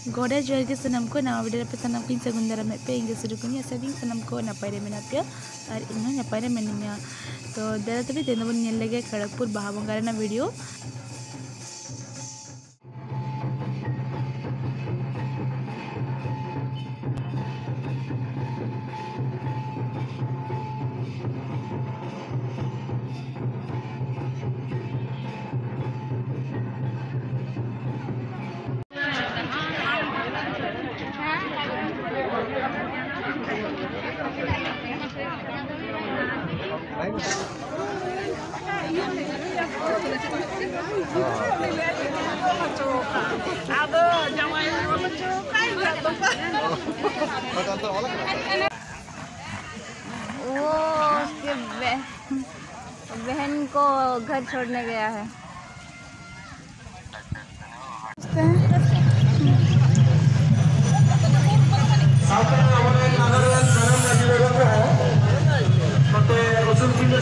गोड़ा जोर के सनम को नवा वीडियो पे सनम को सा.ᱜᱩᱱ दाराम पे इंगे सुरुकुनी सदिंग सनम को नपाय रे मेना पे और इन नपाय रे मेनिया तो देरा तभी तेन बन नेल लगे खड़गपुर बाहा बोंगा रेना वीडियो वो उसके बहन को घर छोड़ने गया है। Surukuni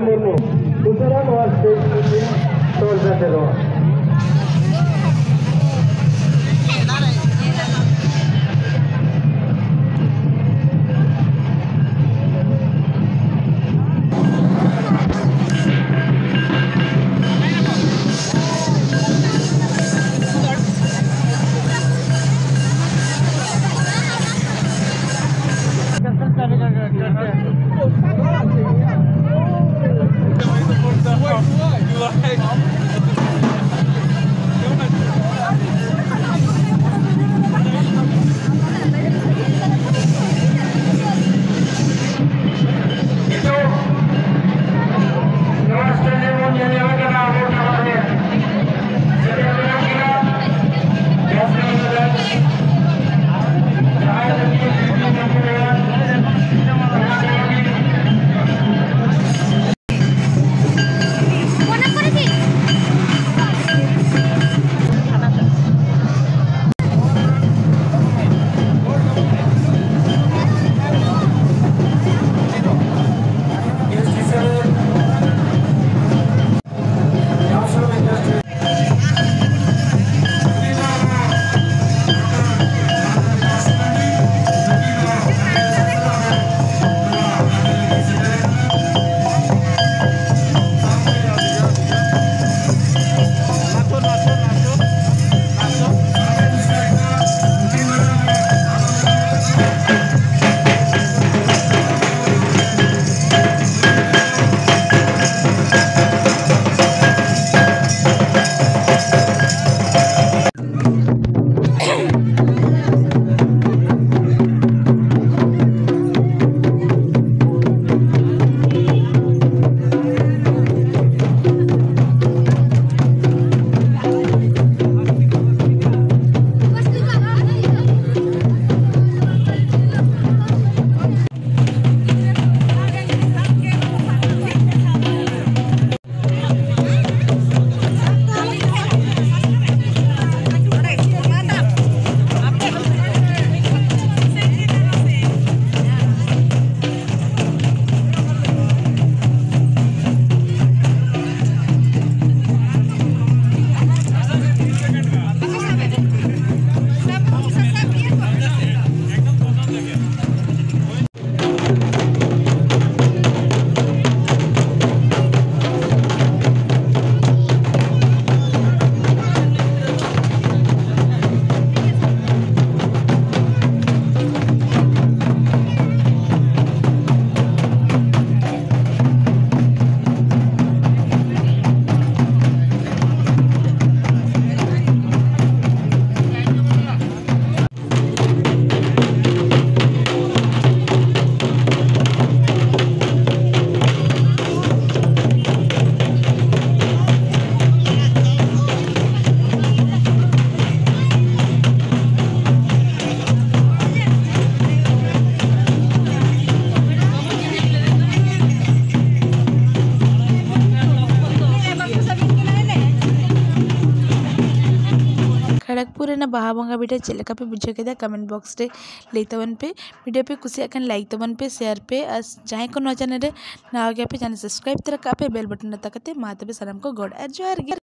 Murmu, दूसरा नवा स्टेज तौर पे चलो। खड़गपुर रेना बाहा बोंगा वीडियो चेक लेका पे बुझे केदा कमेंट बॉक्स रे लई तबन पे वीडियो पे कुसिया खान लाइक तबन पे शेयर पे और जहां को नवा चैनल रे नवा गया पे चैनल सब्सक्राइब तरह का पे बेल बटन दबा करते मा तबे सलाम को गॉड जोहार।